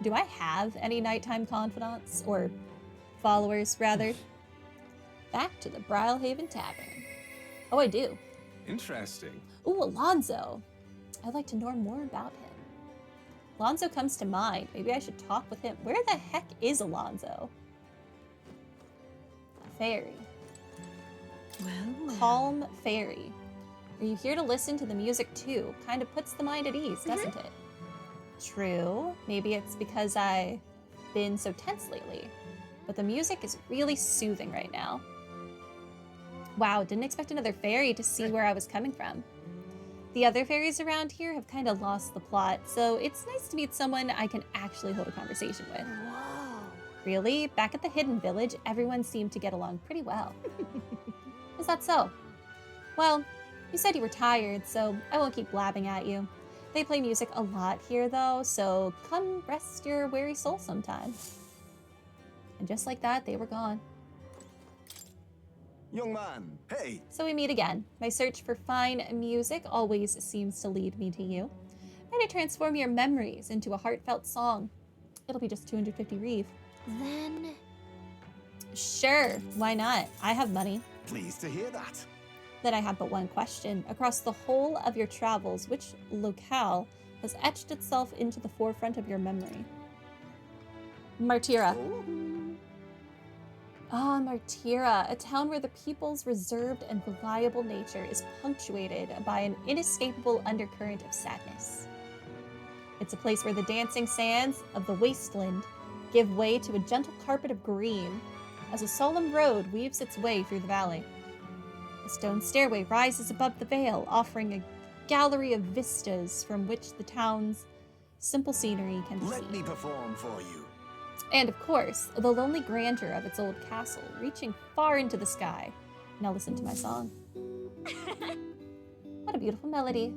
Do I have any nighttime confidants? Or followers, rather? Back to the Brylehaven Tavern. Oh, I do. Interesting. Ooh, Alonzo. I'd like to know more about him. Alonzo comes to mind. Maybe I should talk with him. Where the heck is Alonzo? Fairy. Well. Calm fairy. Are you here to listen to the music too? Kind of puts the mind at ease, doesn't it? True. Maybe it's because I've been so tense lately. But the music is really soothing right now. Wow, didn't expect another fairy to see where I was coming from. The other fairies around here have kind of lost the plot, so it's nice to meet someone I can actually hold a conversation with. Whoa. Really? Back at the Hidden Village, everyone seemed to get along pretty well. Is that so? Well, you said you were tired, so I won't keep blabbing at you. They play music a lot here, though, so come rest your weary soul sometime. And just like that, they were gone. Young man, hey! So we meet again. My search for fine music always seems to lead me to you. Try to transform your memories into a heartfelt song. It'll be just 250 reeve. Then... Sure, why not? I have money. Pleased to hear that. Then I have but one question. Across the whole of your travels, which locale has etched itself into the forefront of your memory? Martira. Ah, Martira, a town where the people's reserved and reliable nature is punctuated by an inescapable undercurrent of sadness. It's a place where the dancing sands of the wasteland give way to a gentle carpet of green as a solemn road weaves its way through the valley. A stone stairway rises above the vale, offering a gallery of vistas from which the town's simple scenery can be seen. Let me perform for you. And of course, the lonely grandeur of its old castle, reaching far into the sky. Now listen to my song. What a beautiful melody.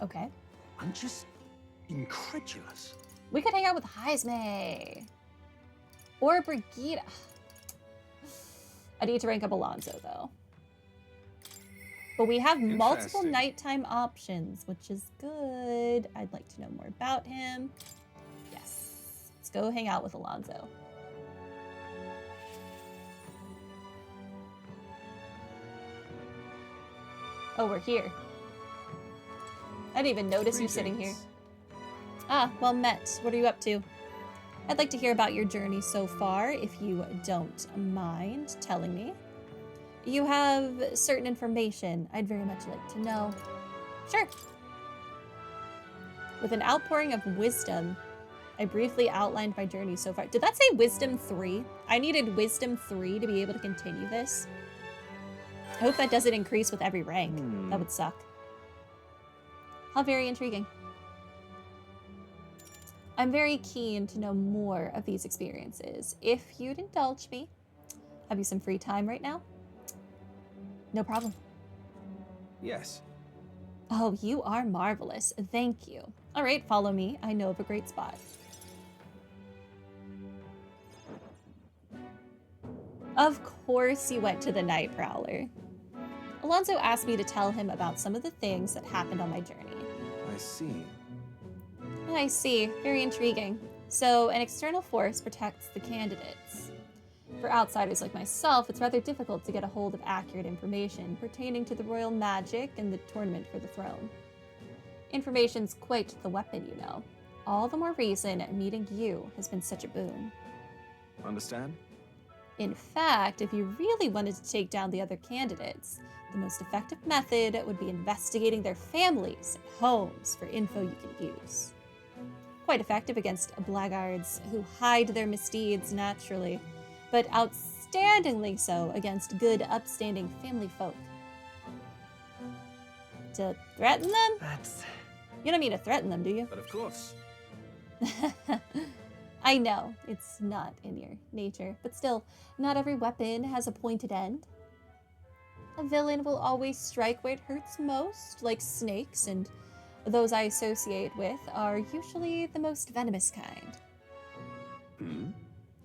Okay. I'm just incredulous. We could hang out with Heisme. Or Brigida. I need to rank up Alonzo, though. But we have multiple Interesting. nighttime options, which is good. I'd like to know more about him. Yes. Let's go hang out with Alonzo. Oh, we're here. I didn't even notice you sitting here. Greetings. Ah, well met. What are you up to? I'd like to hear about your journey so far, if you don't mind telling me. You have certain information I'd very much like to know. Sure. With an outpouring of wisdom, I briefly outlined my journey so far. Did that say Wisdom 3? I needed Wisdom 3 to be able to continue this. I hope that doesn't increase with every rank. That would suck. How very intriguing. I'm very keen to know more of these experiences. If you'd indulge me, have you some free time right now? No problem. Yes. Oh, you are marvelous. Thank you. All right, follow me. I know of a great spot. Of course you went to the Night Prowler. Alonzo asked me to tell him about some of the things that happened on my journey. I see. I see. Very intriguing. So, an external force protects the candidates. For outsiders like myself, it's rather difficult to get a hold of accurate information pertaining to the royal magic and the tournament for the throne. Information's quite the weapon, you know. All the more reason meeting you has been such a boon. Understand? In fact, if you really wanted to take down the other candidates, the most effective method would be investigating their families and homes for info you can use. Quite effective against blackguards who hide their misdeeds naturally, but outstandingly so against good, upstanding family folk. To threaten them? That's... You don't mean to threaten them, do you? But of course. I know, it's not in your nature, but still, not every weapon has a pointed end. A villain will always strike where it hurts most, like snakes, and those I associate with are usually the most venomous kind. Hmm?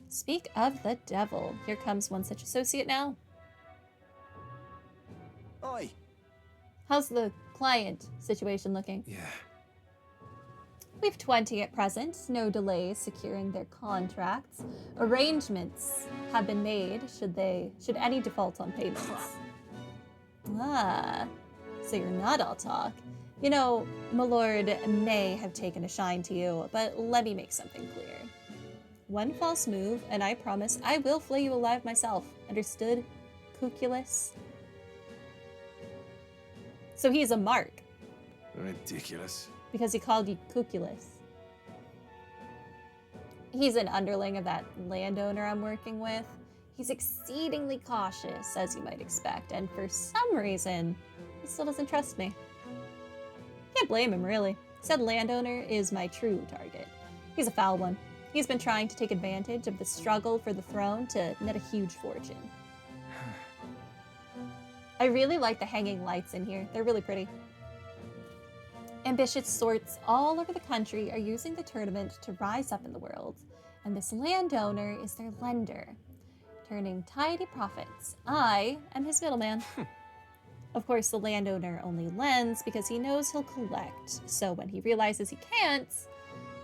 Speak of the devil, here comes one such associate now. Oi! How's the client situation looking? Yeah. We've 20 at present, no delays securing their contracts. Arrangements have been made should any default on payments. Ah, so you're not all talk. You know, my lord may have taken a shine to you, but let me make something clear. One false move, and I promise I will flay you alive myself. Understood, Cuculus? So he's a mark, Ridiculous. because he called you Cuculus. He's an underling of that landowner I'm working with. He's exceedingly cautious, as you might expect, and for some reason, he still doesn't trust me. Can't blame him, really. Said landowner is my true target. He's a foul one. He's been trying to take advantage of the struggle for the throne to net a huge fortune. I really like the hanging lights in here. They're really pretty. Ambitious sorts all over the country are using the tournament to rise up in the world, and this landowner is their lender, turning tidy profits. I am his middleman. Of course, the landowner only lends because he knows he'll collect, so when he realizes he can't,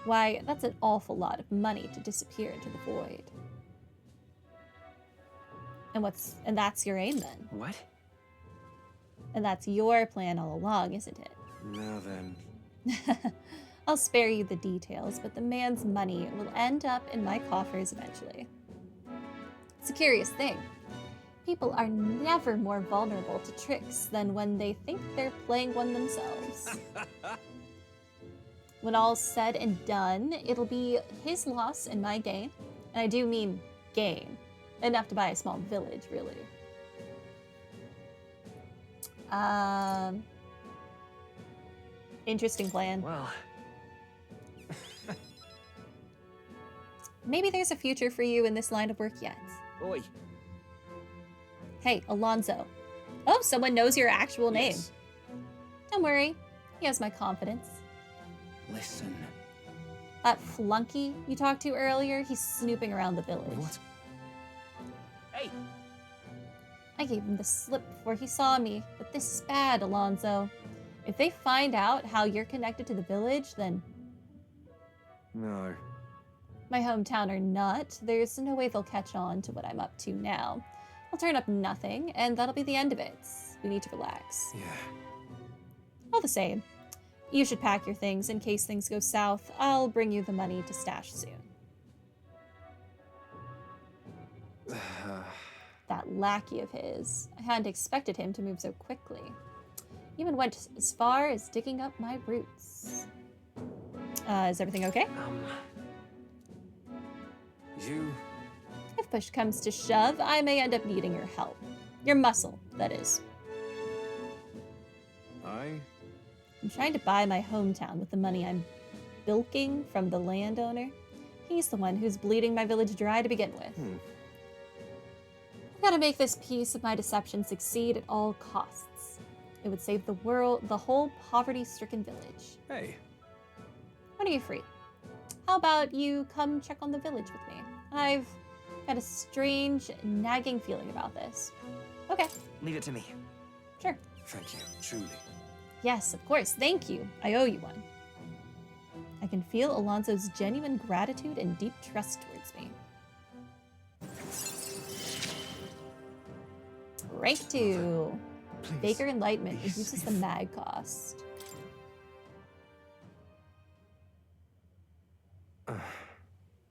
why, that's an awful lot of money to disappear into the void. And that's your aim then? What? And that's your plan all along, isn't it? Now then. I'll spare you the details, but the man's money will end up in my coffers eventually. It's a curious thing. People are never more vulnerable to tricks than when they think they're playing one themselves. When all's said and done, it'll be his loss and my gain. And I do mean gain. Enough to buy a small village, really. Interesting plan. Well. Maybe there's a future for you in this line of work yet. Oi. Hey, Alonzo. Oh, someone knows your actual name. Yes. Don't worry. He has my confidence. Listen. That flunky you talked to earlier, he's snooping around the village. What? Hey! I gave him the slip before he saw me, but this is bad, Alonzo. If they find out how you're connected to the village, then No. my hometown or not, there's no way they'll catch on to what I'm up to now. I'll turn up nothing, and that'll be the end of it. We need to relax. Yeah. All the same, you should pack your things in case things go south. I'll bring you the money to stash soon. That lackey of his. I hadn't expected him to move so quickly. Even went as far as digging up my roots. Is everything okay? You. If push comes to shove, I may end up needing your help. Your muscle, that is. I'm trying to buy my hometown with the money I'm bilking from the landowner. He's the one who's bleeding my village dry to begin with. I've got to make this piece of my deception succeed at all costs. It would save the whole poverty-stricken village. Hey. When are you free? How about you come check on the village with me? I've got a strange, nagging feeling about this. Okay, Leave it to me. sure. Thank you. Truly. Yes, of course. Thank you. I owe you one. I can feel Alonso's genuine gratitude and deep trust towards me. Rank 2. Please. Baker Enlightenment Please. reduces the mag cost.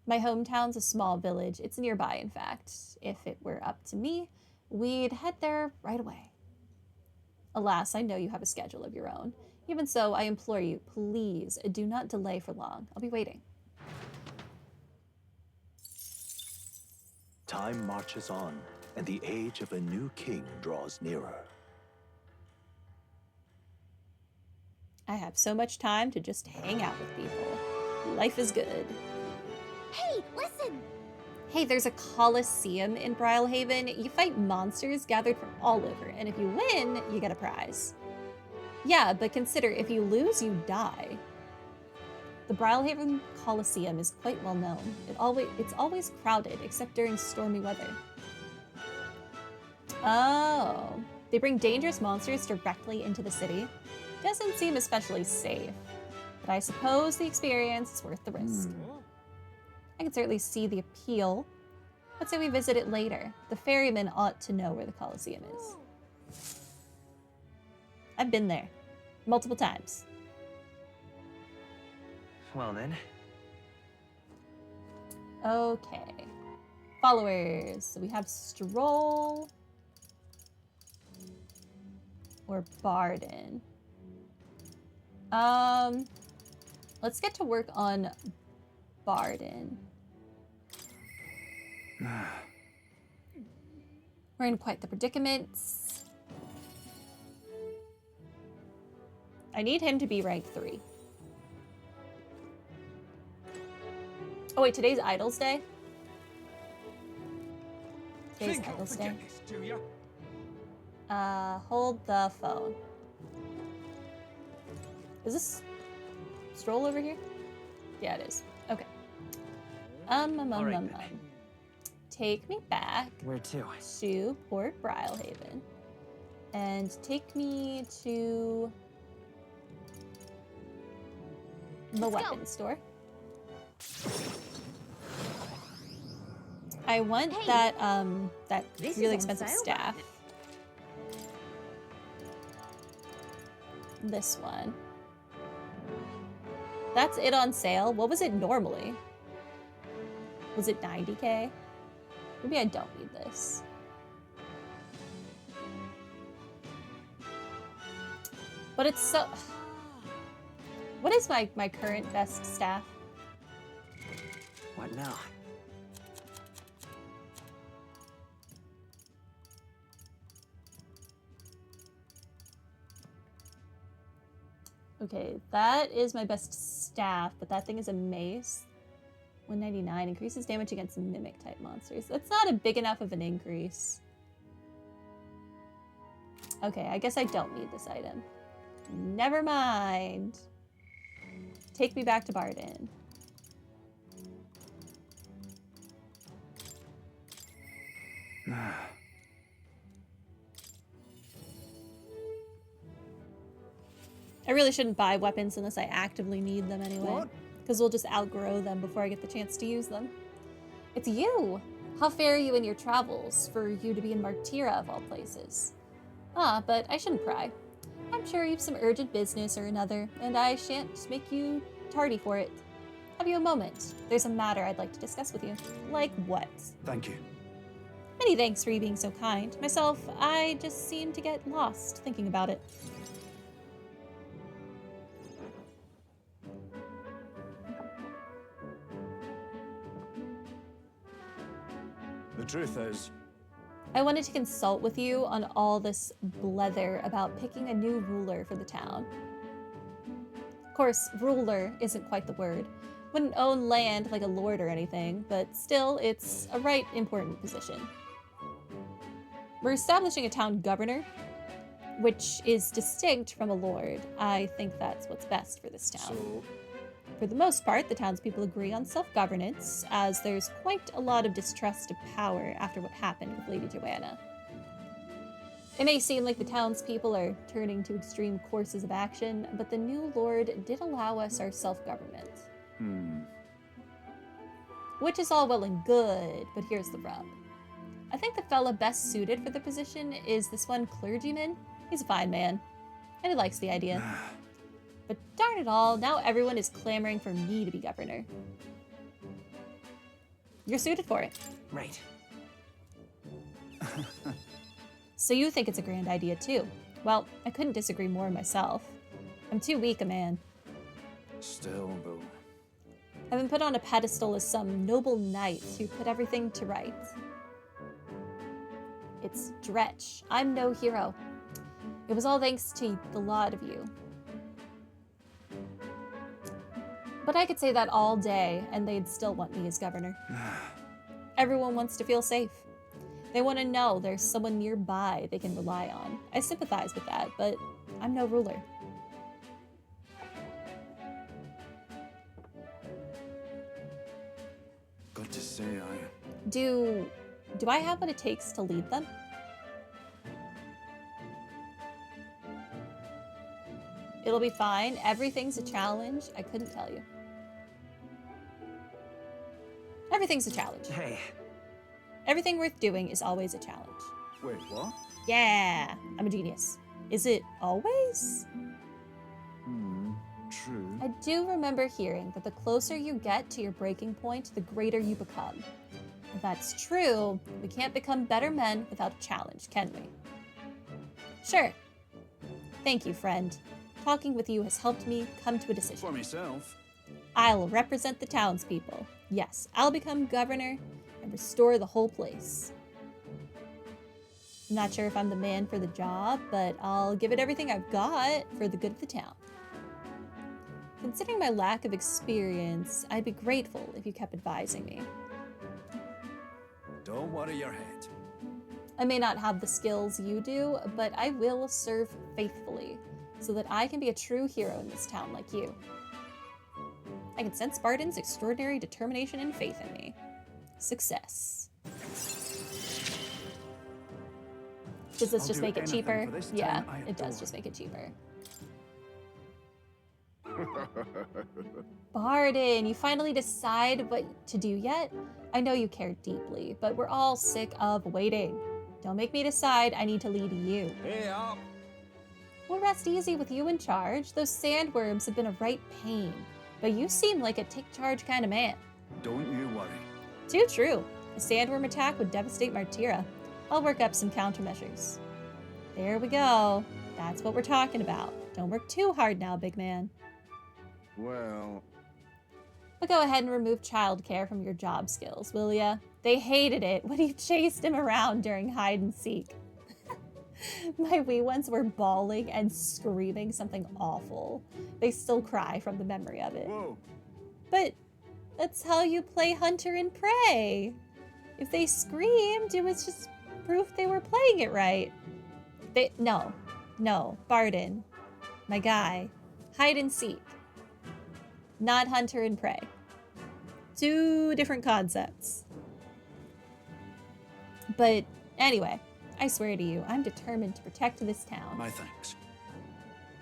My hometown's a small village. It's nearby, in fact. If it were up to me, we'd head there right away. Alas, I know you have a schedule of your own. Even so, I implore you, please do not delay for long. I'll be waiting. Time marches on, and the age of a new king draws nearer. I have so much time to just hang out with people. Life is good. Hey, listen! Hey, there's a Coliseum in Brylehaven. You fight monsters gathered from all over, and if you win, you get a prize. Yeah, but consider, if you lose, you die. The Brylehaven Coliseum is quite well known. It's always crowded, except during stormy weather. Oh, They bring dangerous monsters directly into the city. Doesn't seem especially safe, but I suppose the experience is worth the risk. I can certainly see the appeal. Let's say we visit it later. The ferryman ought to know where the Colosseum is. I've been there. Multiple times. Well then. Okay. Followers. So we have Stroll or Bardon. Let's get to work on Bardon. We're in quite the predicament. I need him to be rank 3. Oh wait, today's Idols Day? Today's Idols Day. Hold the phone. Is this Stroll over here? Yeah, it is. Okay. Take me back. Where to? To Port Brilehaven. And take me to the weapons store. I want that really expensive staff. This one. That's it on sale. What was it normally? Was it 90k? Maybe I don't need this. But it's so... What is my current best staff? What now? Okay, that is my best staff, but that thing is a mace. 199 increases damage against mimic type monsters. That's not a big enough of an increase. Okay, I guess I don't need this item. Never mind. Take me back to Bardon. I really shouldn't buy weapons unless I actively need them anyway. Because we'll just outgrow them before I get the chance to use them. It's you! How fare you in your travels, for you to be in Martira of all places? Ah, but I shouldn't pry. I'm sure you've some urgent business or another, and I shan't make you tardy for it. Have you a moment? There's a matter I'd like to discuss with you. Like what? Thank you. Many thanks for you being so kind. Myself, I just seem to get lost thinking about it. The truth is, I wanted to consult with you on all this blether about picking a new ruler for the town. Of course, ruler isn't quite the word. Wouldn't own land like a lord or anything, but still, it's a right important position. We're establishing a town governor, which is distinct from a lord. I think that's what's best for this town. so For the most part, the townspeople agree on self-governance, as there's quite a lot of distrust of power after what happened with Lady Joanna. It may seem like the townspeople are turning to extreme courses of action, but the new lord did allow us our self-government. Which is all well and good, but here's the rub. I think the fella best suited for the position is this one clergyman. He's a fine man, and he likes the idea. But darn it all, now everyone is clamoring for me to be governor. You're suited for it. Right. So you think it's a grand idea too. Well, I couldn't disagree more myself. I'm too weak a man. still, though. I've been put on a pedestal as some noble knight who put everything to rights. It's Dretch. I'm no hero. It was all thanks to the lot of you. But I could say that all day, and they'd still want me as governor. Everyone wants to feel safe. They want to know there's someone nearby they can rely on. I sympathize with that, but I'm no ruler. Got to say, Do I have what it takes to lead them? It'll be fine. Everything's a challenge. I couldn't tell you. Everything's a challenge. Hey. Everything worth doing is always a challenge. Wait, what? Yeah, I'm a genius. Is it always? True. I do remember hearing that the closer you get to your breaking point, the greater you become. If that's true, we can't become better men without a challenge, can we? Sure. Thank you, friend. Talking with you has helped me come to a For decision. myself. I'll represent the townspeople. Yes, I'll become governor and restore the whole place. I'm not sure if I'm the man for the job, but I'll give it everything I've got for the good of the town. Considering my lack of experience, I'd be grateful if you kept advising me. Don't worry your head. I may not have the skills you do, but I will serve faithfully so that I can be a true hero in this town like you. I can sense Bardon's extraordinary determination and faith in me. Success. Does this I'll just do make it anything cheaper? for this Yeah, town I it does adore. just make it cheaper. Bardon, you finally decide what to do yet? I know you care deeply, but we're all sick of waiting. Don't make me decide. I need to lead you. Hey up! We'll rest easy with you in charge. Those sandworms have been a right pain, but you seem like a take-charge kind of man. Don't you worry. Too true. A sandworm attack would devastate Martira. I'll work up some countermeasures. There we go. That's what we're talking about. Don't work too hard now, big man. Well, But go ahead and remove childcare from your job skills, will ya? They hated it when you chased him around during hide and seek. My wee ones were bawling and screaming something awful. They still cry from the memory of it. whoa. But that's how you play hunter and prey. If they screamed, it was just proof they were playing it right. No, Bardon, my guy, hide and seek, not hunter and prey. Two different concepts. But anyway, I swear to you, I'm determined to protect this town. My thanks.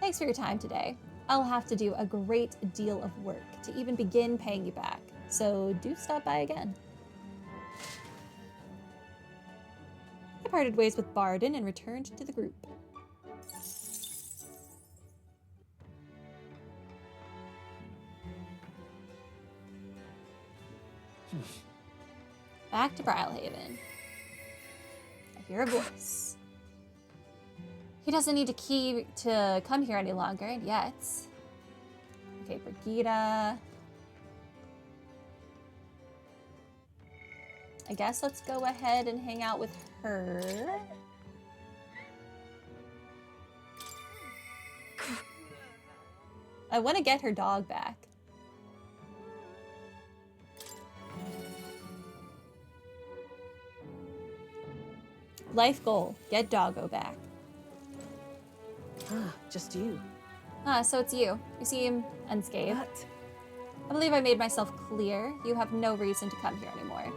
Thanks for your time today. I'll have to do a great deal of work to even begin paying you back, so do stop by again. I parted ways with Bardon and returned to the group. Back to Brylehaven. I hear a voice. He doesn't need a key to come here any longer, yet. Okay, Brigida. I guess let's go ahead and hang out with her. I want to get her dog back. Life goal, get Doggo back. Ah, just you. So it's you. You seem unscathed. What? I believe I made myself clear. You have no reason to come here anymore.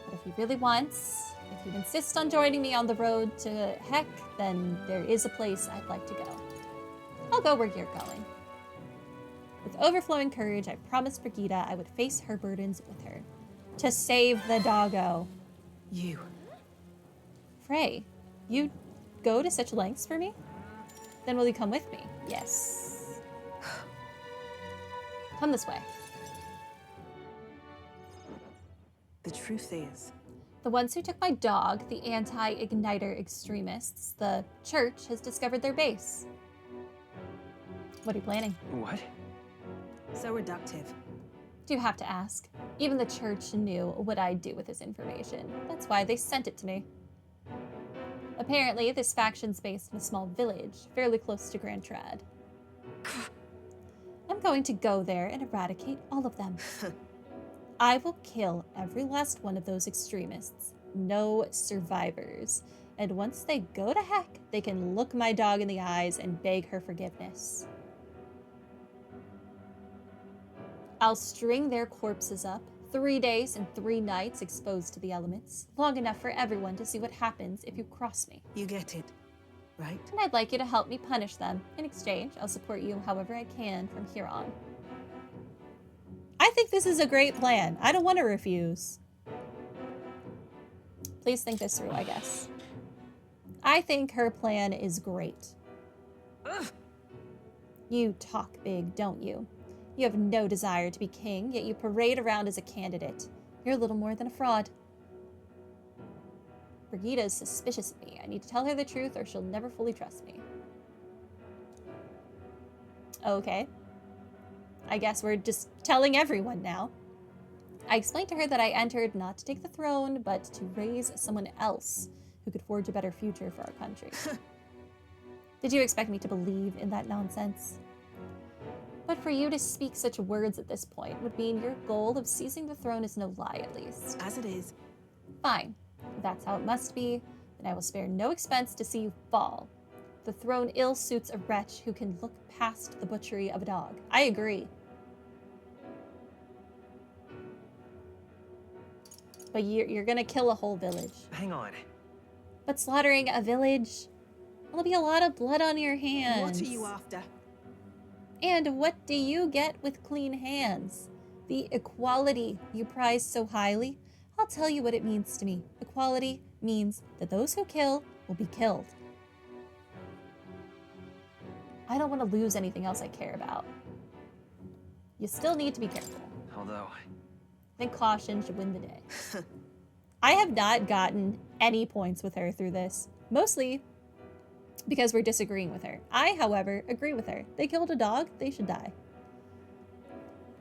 But if you really want, if you insist on joining me on the road to Heck, then there is a place I'd like to go. I'll go where you're going. With overflowing courage, I promised Brigida I would face her burdens with her. To save the doggo. You. Frey, you go to such lengths for me? Then will you come with me? Yes. Come this way. The truth is, The ones who took my dog, the anti-igniter extremists, the church has discovered their base. What are you planning? What? so reductive. Do you have to ask? Even the church knew what I'd do with this information. That's why they sent it to me. Apparently, this faction's based in a small village, fairly close to Grand Trad. I'm going to go there and eradicate all of them. I will kill every last one of those extremists. No survivors. And once they go to Heck, they can look my dog in the eyes and beg her forgiveness. I'll string their corpses up, 3 days and 3 nights exposed to the elements, long enough for everyone to see what happens if you cross me. You get it. right? And I'd like you to help me punish them. In exchange, I'll support you however I can from here on. I think this is a great plan. I don't want to refuse. Please think this through, I guess. I think her plan is great. Ugh. You talk big, don't you? You have no desire to be king, yet you parade around as a candidate. You're little more than a fraud. Brigida is suspicious of me. I need to tell her the truth or she'll never fully trust me. Okay. I guess we're just telling everyone now. I explained to her that I entered not to take the throne, but to raise someone else who could forge a better future for our country. Did you expect me to believe in that nonsense? But for you to speak such words at this point would mean your goal of seizing the throne is no lie, at least. As it is. Fine. If that's how it must be, then I will spare no expense to see you fall. The throne ill suits a wretch who can look past the butchery of a dog. I agree. But you're gonna kill a whole village. Hang on. But slaughtering a village, there'll be a lot of blood on your hands. What are you after? And what do you get with clean hands? The equality you prize so highly? I'll tell you what it means to me. Equality means that those who kill will be killed. I don't want to lose anything else I care about. You still need to be careful. Although, I think caution should win the day. I have not gotten any points with her through this. Mostly because we're disagreeing with her. I, however, agree with her. They killed a dog, they should die.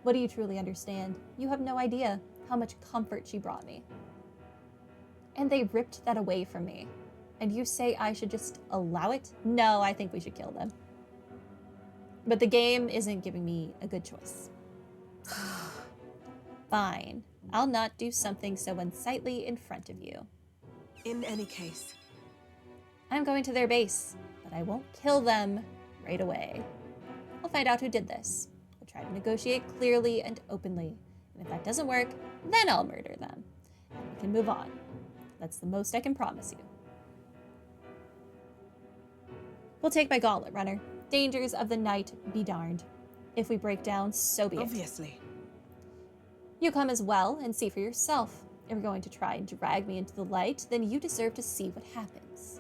What do you truly understand? You have no idea how much comfort she brought me. And they ripped that away from me. And you say I should just allow it? No, I think we should kill them. But the game isn't giving me a good choice. Fine. I'll not do something so unsightly in front of you. In any case. I'm going to their base, but I won't kill them right away. I'll find out who did this. We'll try to negotiate clearly and openly. And if that doesn't work, then I'll murder them. And we can move on. That's the most I can promise you. We'll take my gauntlet, runner. Dangers of the night be darned. If we break down, so be it. Obviously. You come as well and see for yourself. If you're going to try and drag me into the light, then you deserve to see what happens.